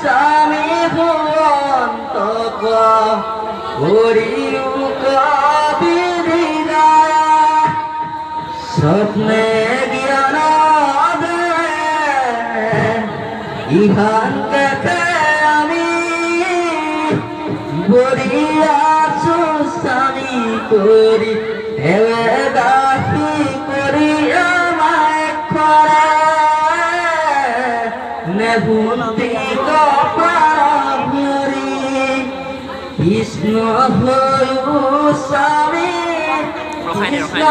স্বামী ভুবন্ত হরিউক বিধিদায় স্বপ্নে জ্ঞান ইহান কেতে আমি বরিয়াছু স্বামী করি হেবে দাসী করি আমায় খরা নেভুন্তি কপারি কৃষ্ণ হয়ু স্বামী কৃষ্ণ